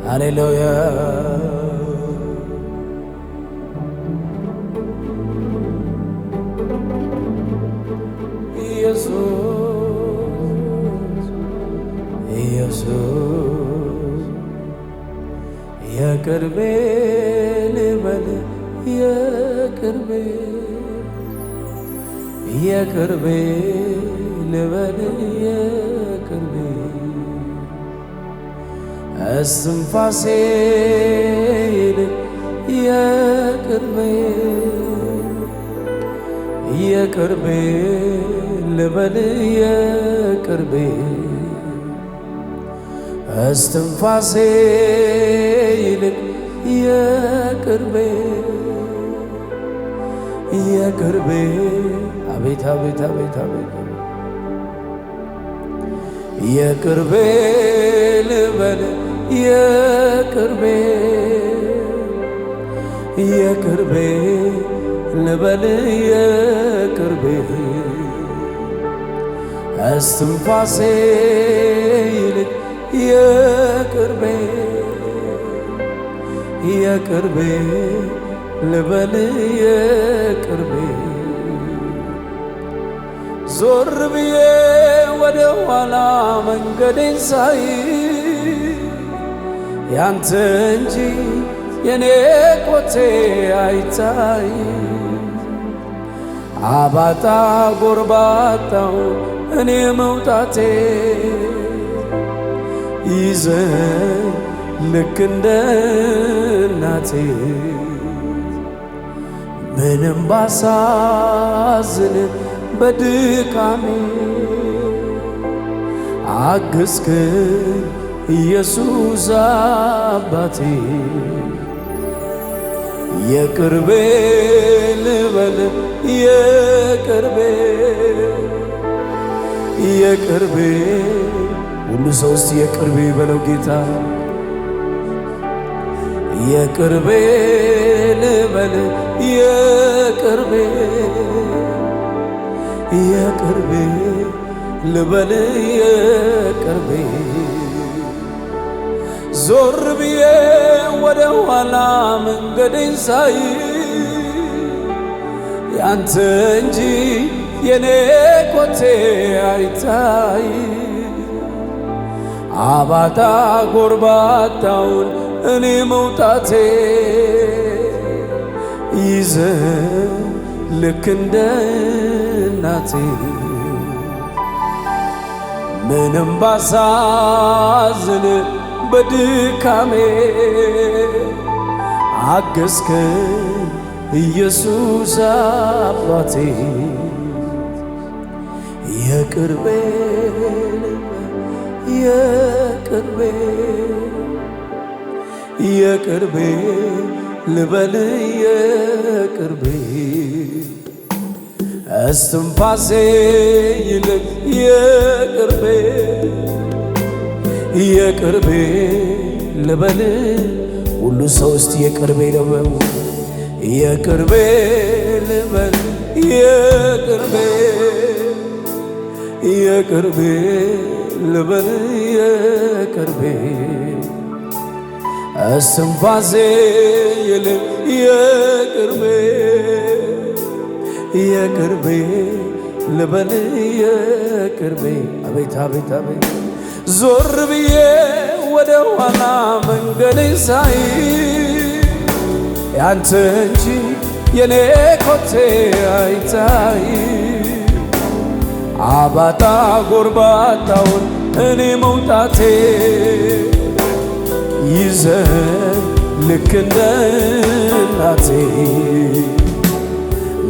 ሃሌሉያ ኢየሱስ የቅርቤ ልበል የቅርቤ ልበል የቅርቤ እስትንፋሴ ይልቅ የቅርቤ ልበል የቅርቤ እስትንፋሴ ይልቅ የቅርቤ አቤት አቤት አቤት አቤት የቅርቤ ልበል የቅርቤ ልበል የቅርቤ እስትንፋሴ ይልቅ የቅርቤ ልበል የቅርቤ ዞር ብዬ ወደ ኋላ መንገዴን ሳይ ያንተ እንጂ የኔ ኮቴ አይታይ አባጣ ጎርባጣው እኔ መውጣቴ ይዘን ልክ እንደ እናቴ ምንም ባሳዝን በድካሜ አገዝከኝ ኢየሱስ አባቴ የቅርቤ ልበል የቅርቤ ሁሉ ሰው እስቲ የቅርቤ በለው ጌታ የቅርቤ ልበል የቅርቤ ልበል የቅርቤ ዞር ብዬ ወደ ኋላ መንገዴን ሳይ ያንተ እንጂ የኔ ኮቴ አይታይ አባጣ ጎርባጣውን እኔ መውጣቴ ይዘን ልክ እንደ እናቴ ምንም ባሳዝን በድካሜ አገዝከኝ ኢየሱስ አባቴ የቅርቤ ልበል የቅርቤ እስትንፋሴ ይልቅ የቅርቤ ልበል ሁሉ ሰው እስቲ የቅርቤ ልበል የቅርቤ ልበል የቅርቤ ልበል የቅርቤ እስትንፋሴ ይልቅ የቅርቤ ልበል የቅርቤ አቤት አቤት አቤት ዞር ብዬ ወደ ኋላ መንገዴን ሳይ ያንተ እንጂ የኔ ኮቴ አይታይ አባጣ ጎርባጣውን እኔ መውጣቴ ይዘን ልክ እንደ እናቴ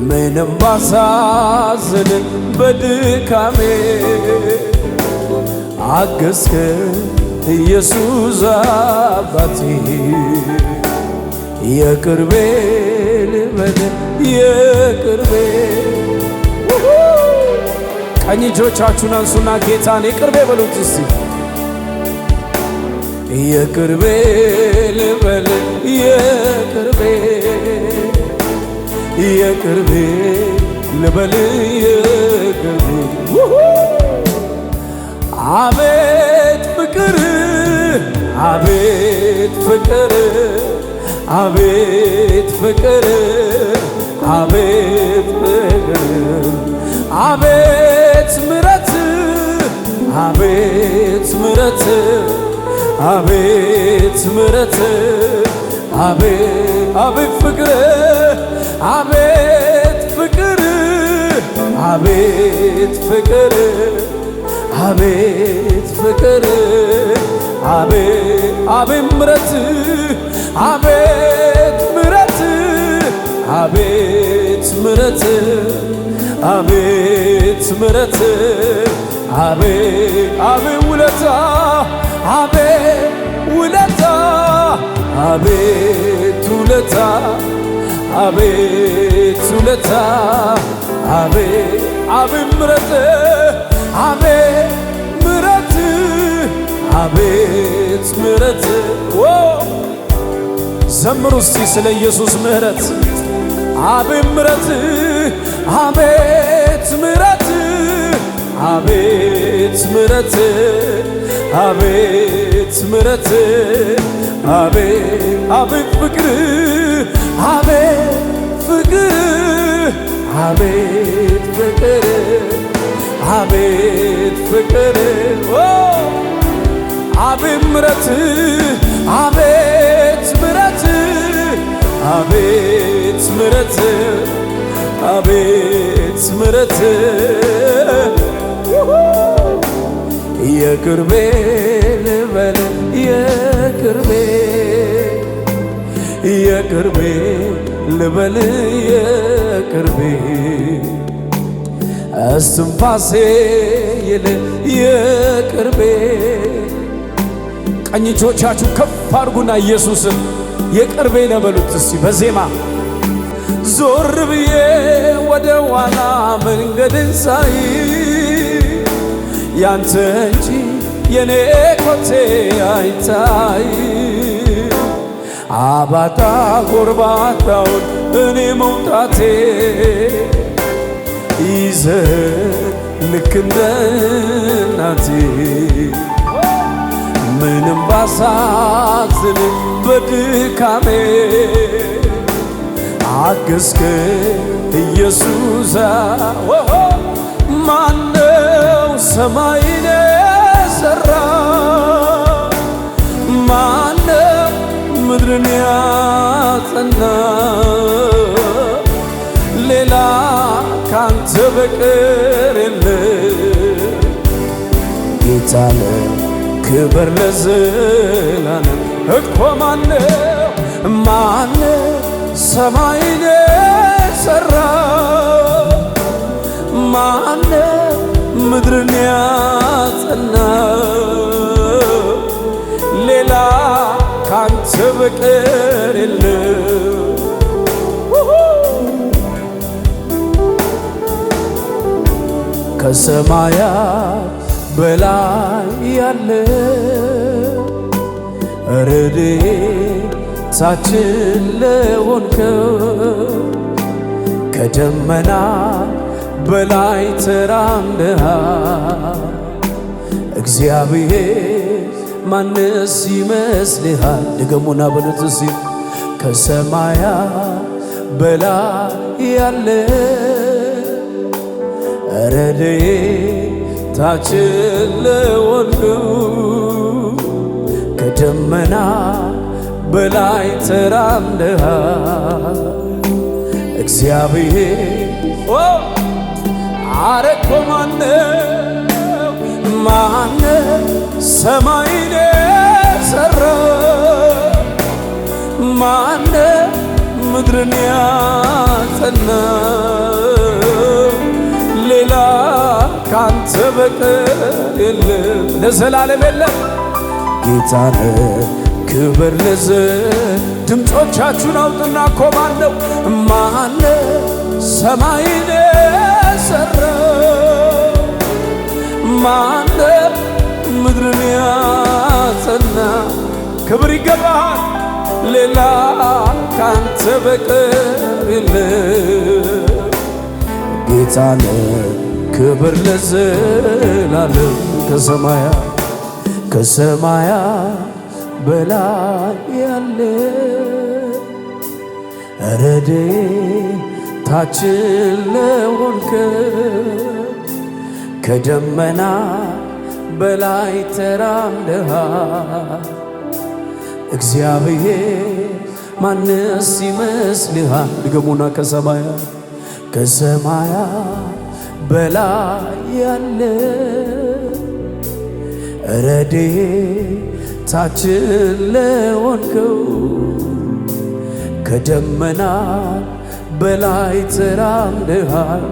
ምንም ባሳዝን በድካሜ አገዝከኝ ኢየሱስ አባቴ የቅርቤ ልበል የቅርቤ ቀኝ እጆቻችሁን አንሱና ጌታን የቅርቤ በሉት እስቲ የቅርቤ ልበል የቅርቤ ልበል አቤት ፍቅር አቤት ፍቅር አቤት ፍቅር አቤት ፍቅር አቤት ምሕረት አቤት ምሕረት አቤት ምሕረት አቤት ፍቅር አቤት ፍቅር አቤት ፍቅር አቤት ፍቅር አቤት ምሕረት አቤት ምሕረት አቤት ምሕረት አቤት ምሕረት አቤት ውለታ አቤት ውለታ አቤት ውለታ አቤት ውለታ አቤት ምሕረት አቤት ምሕረት አቤት ምሕረት ዘምሩ እስቲ ስለ ኢየሱስ ምሕረት አቤት ምሕረት አቤት ምሕረት አቤት ምሕረት አቤት ምሕረት አቤት ፍቅር አቤት ፍቅር አቤት ፍቅር አቤት ፍቅር አቤት ምሕረት አቤት ምሕረት አቤት ምሕረት አቤት ምሕረት የቅርቤ ልበል የቅርቤ የቅርቤ ልበል የቅርቤ እስትንፋሴ ይል የቅርቤ ቀኝ እጆቻችሁ ከፍ አድርጉና ኢየሱስን የቅርቤ ነው በሉት እስቲ በዜማ ዞር ብዬ ወደ ኋላ መንገድን ሳይ ያንተ እንጂ የኔ ኮቴ አይታይ አባጣ ጎርባጣውን እኔ መውጣቴ ይዘ ልክ እንደ እናቴ ምንም ባሳዝን በድካሜ አገዝከ ኢየሱስ ማነው ሰማይን የሠራ ማነው ምድርን ያጸና ሌላ ካንተ በቀር የለም ጌታነ ክብር ለዘላለም እኮ ማነው ሰማይን የሠራ ማነው ምድርን ያጸና ሌላ ካንተ በቀር የለም ከሰማያት በላይ ያለ ረድኤታችን ለሆንከው ከደመና በላይ ተራምደሃል እግዚአብሔር ማንስ ይመስልሃል? ድገሙና በሉት እስቲ ከሰማያት በላይ ያለ ረድኤታችን ለሆንከው ከደመና በላይ ተራምደሃል እግዚአብሔር አረኮ ማነው ሰማይን የሠራ ማነው ምድርን ያጸና ሌላ ካንተ በቀር የለም ለዘላለም የለም ጌታነ ክብር ድምፆቻችሁን አውጡና እኮ ማነው ሰማይን የሠራ ማነው ምድርን ያጸና ክብር ይገባሃል ሌላ ካንተ በቀር የለም ጌታነ ክብር ለዘላለም ከሰማያ በላይ ያለ ረድኤታችን ለሆንክ ከደመና በላይ ተራምደሃል እግዚአብሔር ማንስ ይመስልሃል? ድገሙና ከሰማያ በላይ ያለ ረድኤታችን ለሆንከው ከደመና በላይ ተራምደሃል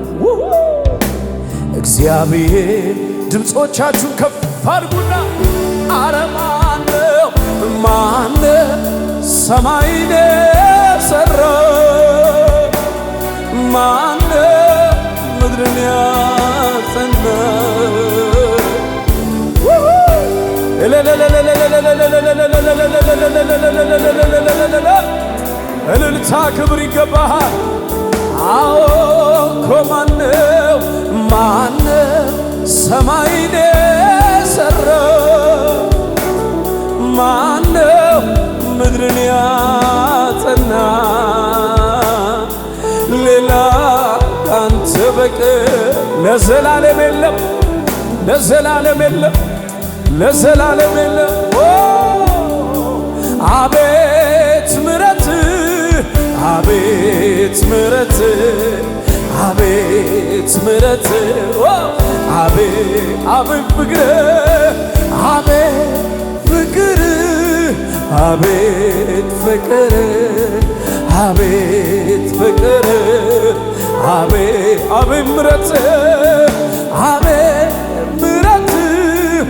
እግዚአብሔር። ድምፆቻችሁን ከፍ አድርጉና አረ ማነው ሰማይን የሠራ? ማነው ምድርን ያጸና? እልልታ ክብር ይገባሃል። አዎ እኮ ማነው ሰማይን የሠራ? ማነው ምድርን ያጸና? ሌላ ካንተ በቀር ለዘላለም የለም፣ ለዘላለም የለም፣ ለዘላለም የለም። አቤት ምሕረትህ፣ አቤት ምሕረትህ፣ አቤት ምሕረትህ፣ አቤት ፍቅርህ፣ አቤት ፍቅርህ፣ አቤት ፍቅርህ፣ አቤት ፍቅርህ፣ አቤት ምሕረትህ፣ አቤት ምሕረትህ፣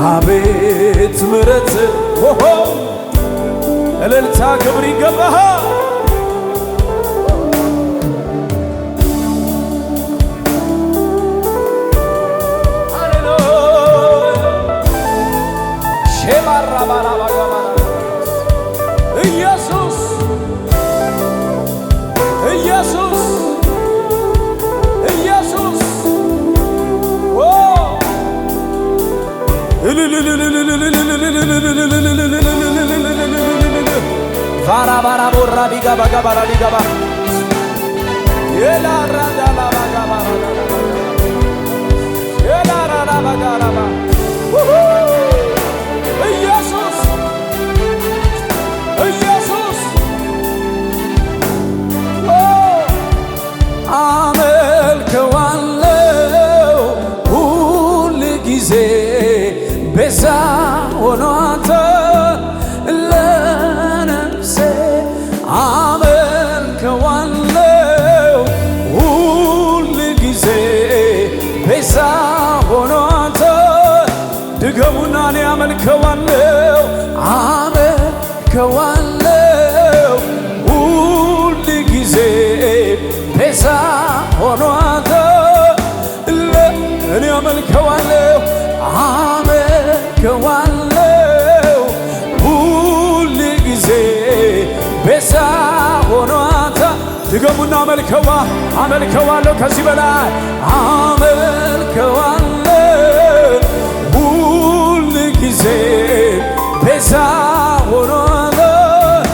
አቤት ምሕረትህ። እልልታ ክብር ይገባሃል። ኢየሱስ ኢየሱስ ኢየሱስ ባራ ቦራ ቢጋባ ጋባራ ቢጋባ የላራዳ ባጋባ የላራዳ ባጋባ ኢየሱስ ኢየሱስ አመልከዋለሁ ሁል ጊዜ ቤዛ ሆኗታል ለነፍሴ። አመልከዋለሁ ሁል ጊዜ ቤዛ ሆኗታል። ድገሙና እኔ አመልከዋለሁ አመልከዋለሁ ሁል ጊዜ ቤዛ ሆኗታል። እኔ አመልከዋለሁ አመልከዋለሁ ሁል ጊዜ ቤዛ ሆኗታል። ድገሙና አመልከዋለሁ ከዚህ በላይ አመልከዋለሁ ሁል ጊዜ ቤዛ ሆኗታል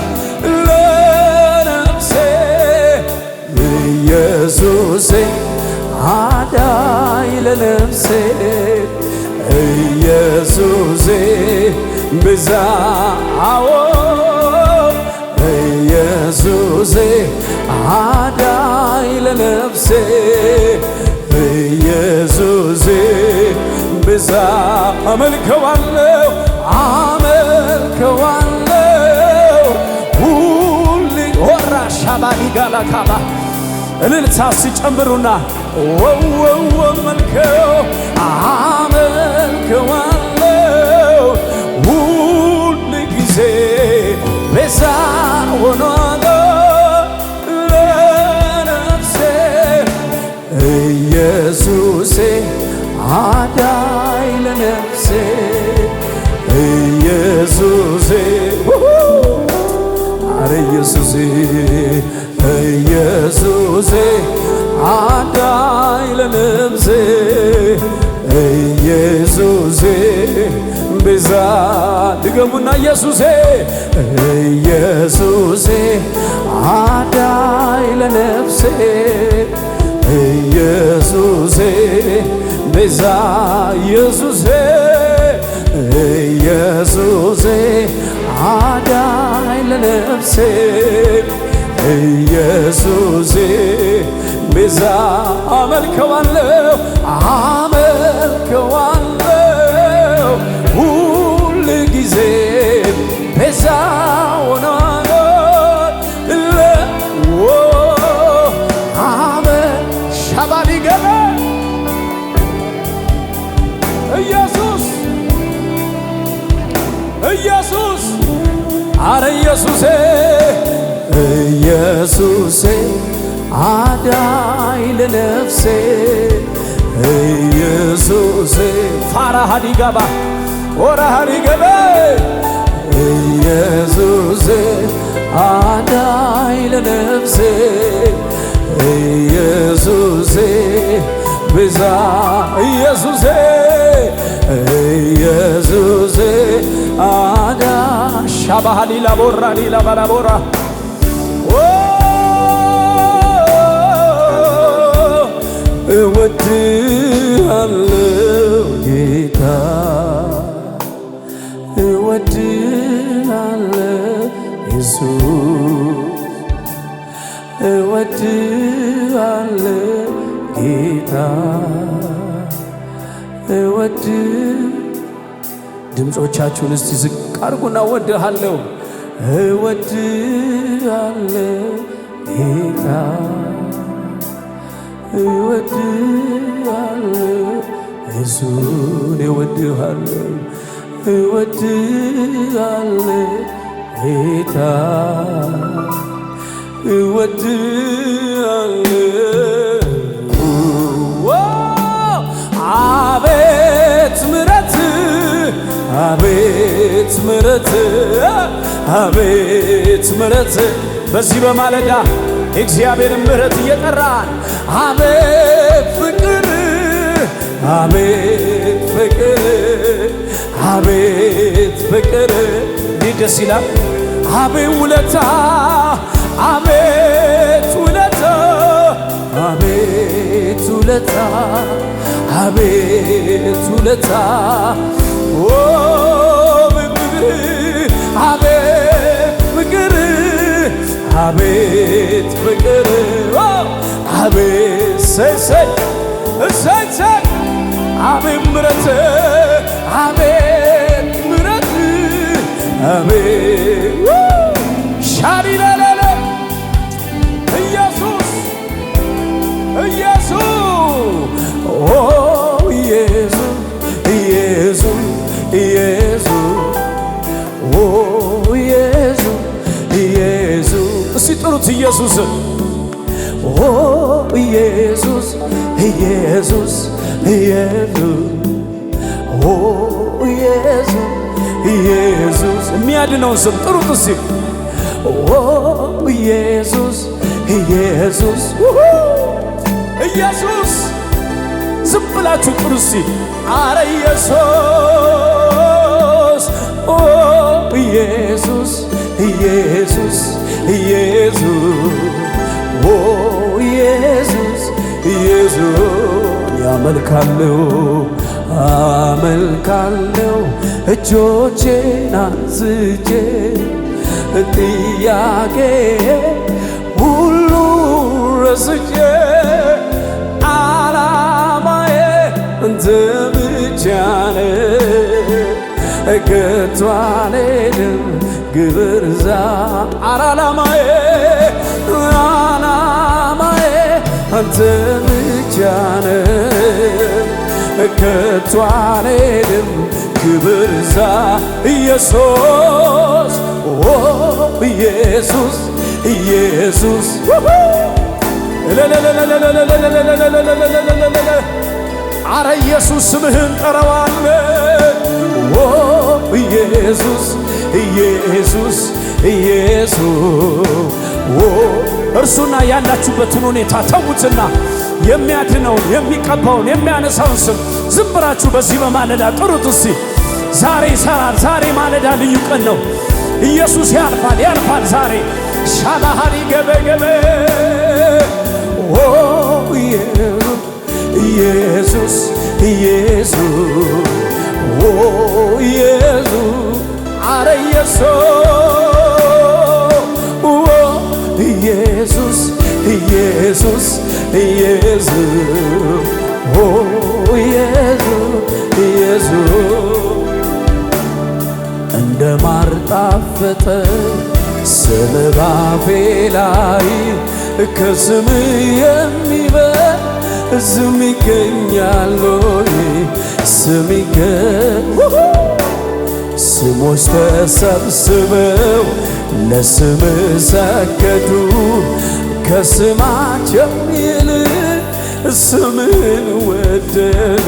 ለነፍሴ። ኢየሱሴ አዳኝ ለነፍሴ ኢየሱሴ ቤዛ አዎ ኢየሱሴ አዳኝ ለነፍሴ ኢየሱሴ ቤዛ። አመልከዋለሁ አመልከዋለሁ ሁሌ ወራ ሻባዲ ጋላካባ እልልታ ሲጨምሩና መልከው አመልከዋለሁ ሁል ጊዜ ቤዛ ሆኗታል ለነፍሴ። ኢየሱሴ አዳኝ ለነፍሴ ኢየሱሴ አረ ኢየሱሴ ኢየሱሴ አዳኝ ለነፍሴ ቤዛ ድገሙና ኢየሱሴ ኢየሱሴ አዳኝ ለነፍሴ ኢየሱሴ ቤዛ ኢየሱሴ ኢየሱሴ አዳኝ ለነፍሴ ኢየሱሴ ቤዛ አመልከዋለሁ አመልከዋለሁ ሁል ጊዜ ቤዛ ሆናለሁ ሻባዲ ገበ ኢየሱስ ኢየሱስ አረ ኢየሱሴ ኢየሱሴ አዳኝ ለነፍሴ ኢየሱሴ ፋራሃዲ ገባ ወራሃዲ ገበ ኢየሱሴ አዳኝ ለነፍሴ ኢየሱሴ ቤዛ ኢየሱሴ ኢየሱሴ አዳ ሻባሃዲ ላቦራዲ ላባላቦራ እወድሃለሁ ጌታ እወድሃለሁ ኢየሱስ እወድሃለሁ ጌታ ድምፆቻችሁን እስቲ ዝቅ አድርጉና እወድሃለሁ እወድሃለሁ ጌታ እወድሃለሁ ኢየሱስ እወድሃለሁ እወድሃለሁ ጌታ እወድሃለሁ አቤት ምሕረት አቤት ምሕረት አቤት ምሕረት በዚህ በማለዳ እግዚአብሔርን ምሕረት እየጠራን አቤት ፍቅር አቤት ፍቅር አቤት ፍቅር እንዴት ደስ ይላል አቤት ውለታ አቤት ውለታ አቤት ውለታ አቤት ውለታ ኦ አቤት ፍቅር አቤት ፍቅር አቤት ሰይ አቤት ምሕረት አቤት ምሕረት አቤት ሻሪላላ ኢየሱስ ኢየሱስ ኦ ኢየሱስ ኢየሱስ ኢየሱስ ኦ ኢየሱስ ኢየሱስ እስቲ ጥሩት ኢየሱስ ኦ ኢየሱስ ኢየሱስ ኢየሱስ ኦ ኢየሱስ ኢየሱስ የሚያድነውን ስም ጥሩት እስቲ ኦ ኢየሱስ ኢየሱስ ኢየሱስ ዝም ብላችሁ ጥሩ እስቲ አረ ኢየሱስ ኦ ኢየሱስ ኢየሱስ ኢየሱስ ኦ ኢየሱስ ኢየሱስ ያመልካለሁ አመልካለሁ እጆቼን አንስቼ ጥያቄ ሁሉ ረስቼ ዓላማዬ አንተ ብቻ ነህ ከቶ አልሄድም ግብር ዛ ዓላማዬ አንተ ብቻ ነህ ከቶ አልሄድም ግብር ዛ ኢየሱስ ኦ ኢየሱስ ኢየሱስ አረ ኢየሱስ ስምህን ጠራዋለሁ ኦ ኢየሱስ ኢየሱስ ኢየሱስ ኦ እርሱና ያላችሁበትን ሁኔታ ተዉትና የሚያድነውን የሚቀባውን የሚያነሳውን ስም ዝም ብላችሁ በዚህ በማለዳ ጥሩት እስቲ ዛሬ ይሰራል። ዛሬ ማለዳ ልዩ ቀን ነው። ኢየሱስ ያልፋል ያልፋል ዛሬ ሻላሃሪ ገበገበ ኢየሱስ ኢየሱስ ኢየሱስ አረ ኢየሱስ ኢየሱስ ኢየሱስ ኢየሱስ እንደ ማር ጣፈጠ ስም ባፌ ላይ ከስም የሚበልጥ ስም ይገኛል ወይ? ስም ስሞች ተሰብስበው ለስም ሰገዱ። ከስማቸው ይልቅ ስምን ወደዱ።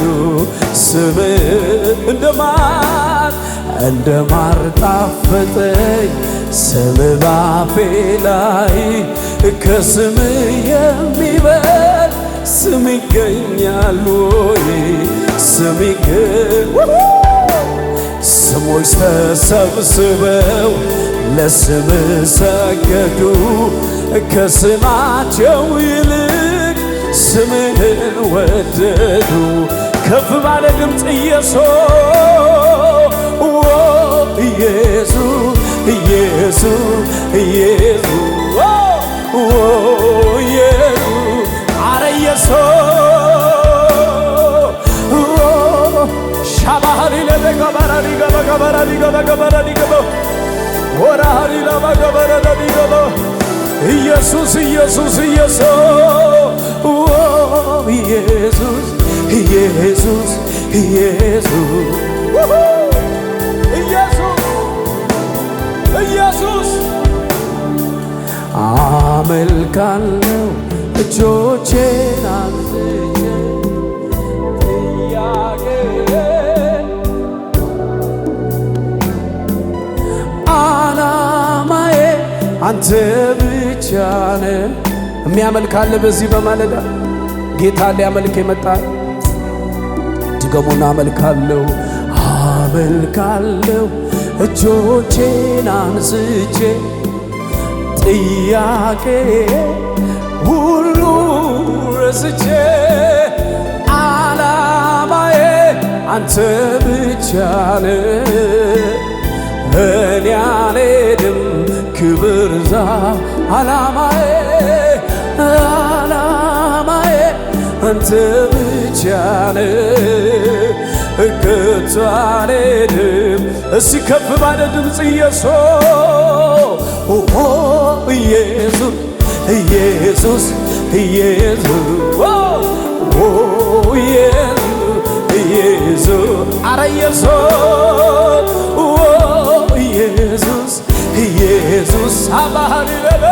ስም እንደ ማር ጣፈጠኝ ስም ባፌ ላይ ከስም የሚበልጥ ስም ይገኛል ወይ? ስም ስሞች ተሰብስበው ለስም ሰገዱ። ከስማቸው ይልቅ ስምህን ወደዱ። ከፍ ባለ ድምፅ ኢየሱስ ኢየሱስ ኢየሱስ ኢየሱስ አረ ኢየሱስ ሻባሃሪ ለበገባራሪ ገበገባራሪ ገበገባራሪ ገበ ወራሪ ለበገባራሪ ገበ ኢየሱስ ኢየሱስ ኢየሱስ ኢየሱስ ኢየሱስ ኢየሱስ ኢየሱስ አመልካለሁ እጆቼን አንስቼ ጥያቄዬን ዓላማዬ አንተ ብቻ ነህ። የሚያመልካለ በዚህ በማለዳ ጌታ ሊያመልክ የመጣ ድገሙና አመልካለሁ እጆቼን አንስቼ ጥያቄ ሁሉ ረስቼ ዓላማዬ አንተ ብቻ ነህ። እኔ አልሄድም ክብር ዛ ዓላማዬ አንተ ብቻ ነህ። ከቶ አልሄድም። እስቲ ከፍ ባለ ድምፅ ኢየሱስ ኢየሱስ ኢየሱስ ኢየሱስ አረ ኢየሱስ ኢየሱስ ኢየሱስ አባህሪ ለበ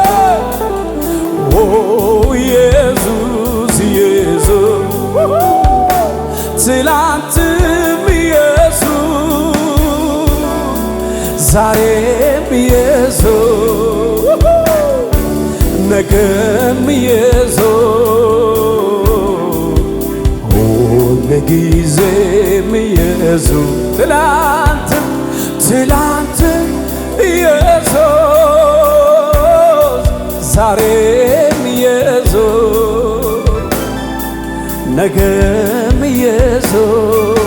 ኢየሱስ ኢየሱስ ትላንትም ኢየሱስ ዛሬም ኢየሱስ ነገም ኢየሱስ ሁልጊዜም ኢየሱስ ትላንትም ኢየሱስ ዛሬም ኢየሱስ ነገም ኢየሱስ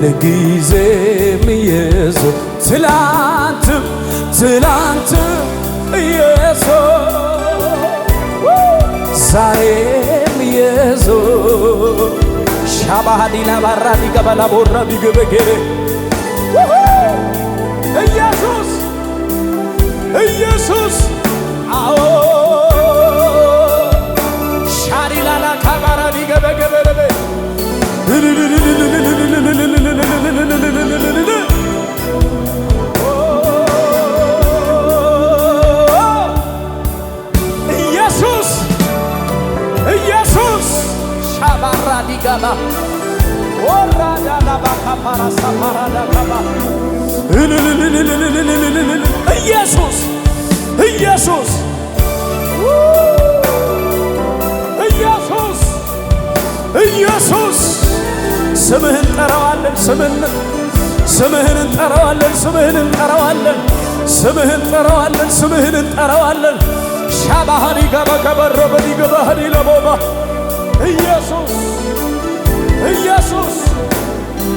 ሁልጊዜም ኢየሱስ ትላንትም ኢየሱስ ዛሬም ኢየሱስ ሻባሃዲላ ባራዲ ገበላ ቦራ ቢገበገረ ኢየሱስ ኢየሱስ አዎ ሻሪላላ ካባራ ቢገበገበረ ኢየሱስ ኢየሱስ ሻባራ ዲጋባ ወራዳ ላባካ ፓራሳ ፓራዳ ካባ ኢየሱስ ኢየሱስ ኢየሱስ ኢየሱስ ስምህን እንጠራዋለን፣ ስምህን እንጠራዋለን፣ ስምህን እንጠራዋለን፣ ስምህን እንጠራዋለን፣ ስምህን እንጠራዋለን። ሻባሃኒ ገባ ከበረበኒ ገባሃኒ ለቦባ ኢየሱስ ኢየሱስ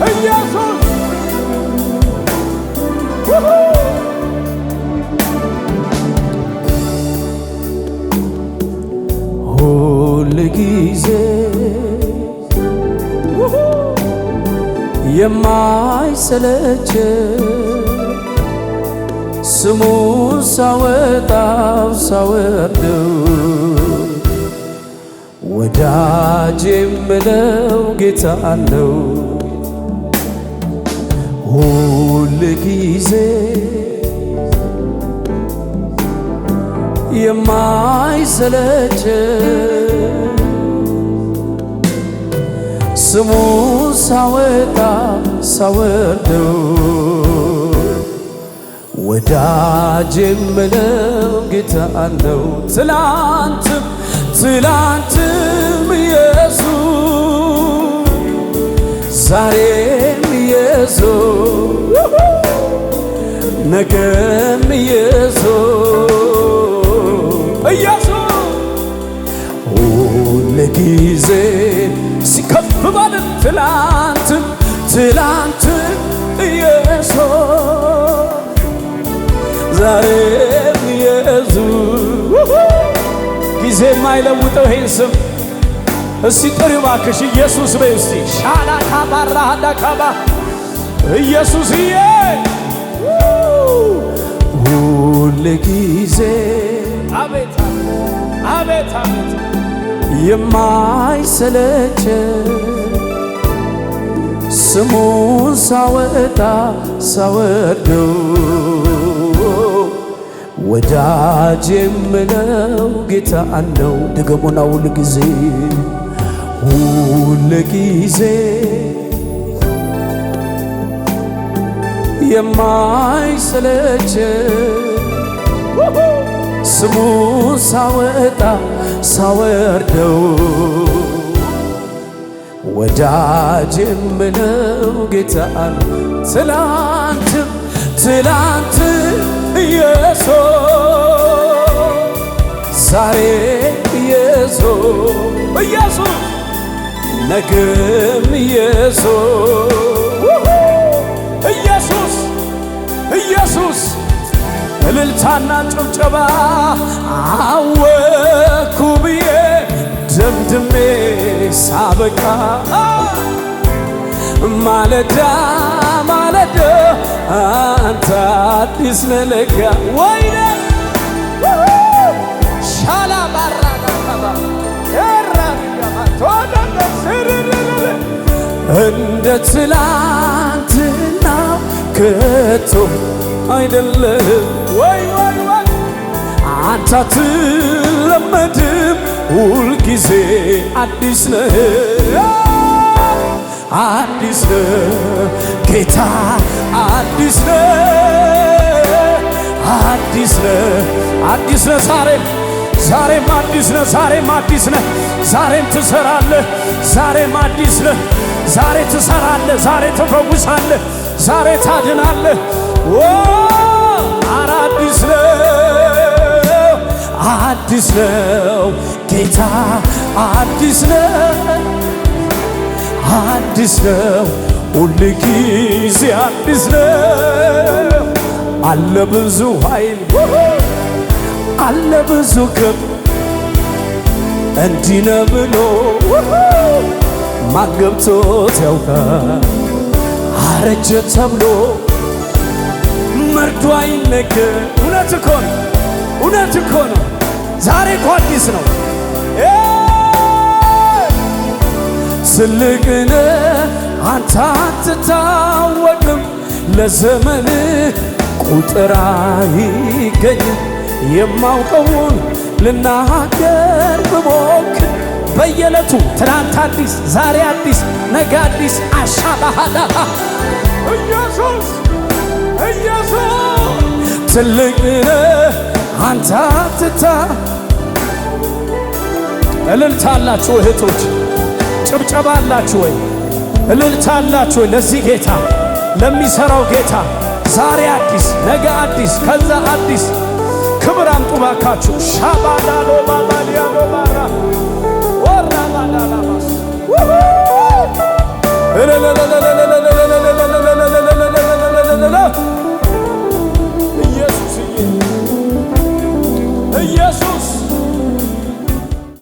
ኢየሱስ ሁል ጊዜ የማይሰለች ስሙን ሳወጣው ሳወርደው ወዳጅ የምለው ጌታ አለው። ሁል ጊዜ የማይሰለች ስሙን ሳወጣ ሳወርደው ወዳጅ የምለው ጌታ አለው። ትላንትም ኢየሱስ ዛሬም ኢየሱስ ነገም ኢየሱስ ሁል ጊዜ ሲከፍ ባልን ትላንትም ኢየሱስ ዛሬም ኢየሱስ ጊዜ የማይለውጠው ይሄን ስም እስቲ ጥሪ እባክሽ ኢየሱስ በይ እስቲ ሻላ ካባራ ዳካባ ኢየሱስዬ ሁል ጊዜ አቤት አቤት አቤት የማይሰለች ስሙን ሳወጣ ሳወርደው ወዳጅ የምለው ጌታ አለው። ድገሙና ሁል ጊዜ የማይሰለች ስሙን ሳወጣ ሳወርደው ወዳጅ የምለው ጌታ አለው። ትላንት ኢየሱስ ዛሬ ኢየሱስ ነገም ኢየሱስ እልልታና ጭብጨባ አወኩ ብዬ ደምድሜ ሳበቃ ማለዳ አንተ አዲስ ነህ ለካ ወይኔ ሻላ ባራዳባ እንደ ትላንትና ከቶ አይደለም ወይ አንተ አትለመድም ሁልጊዜ አዲስ ነህ ጌታ አዲስ ነህ ዛሬም አዲስ ነህ ዛሬም ትሰራለህ ዛሬም አዲስ ነህ ዛሬ ትሰራለህ ዛሬ ትፈውሳለህ ዛሬ ታድናለህ አዲስ ነው ጌታ አዲስ ነው ሁል ጊዜ አዲስ ነው አለ ብዙ ኃይል አለ ብዙ ክብር እንዲህ ነው ብሎ ማን ገብቶት ያውቃል አረጀ ተብሎ መርዶ አይነገር እውነት እኮ ነው ዛሬ እኮ አዲስ ነው ትልቅ ነህ አንተ አትታወቅም ለዘመን ቁጥር አይገኝም የማውቀውን ልናገር ብሞክር በየዕለቱ ትናንት አዲስ ዛሬ አዲስ ነገ አዲስ አሻባሃዳ ኢየሱስ ትልቅ ነህ አንተ እልልታ አላችሁ እህቶች ጭብጨባ አላችሁ ወይ እልልታላችሁ ለዚህ ጌታ ለሚሰራው ጌታ ዛሬ አዲስ ነገ አዲስ ከዛ አዲስ ክብር አምጡ ባካችሁ ሻባዳሎ ባባዲያሎ ባራ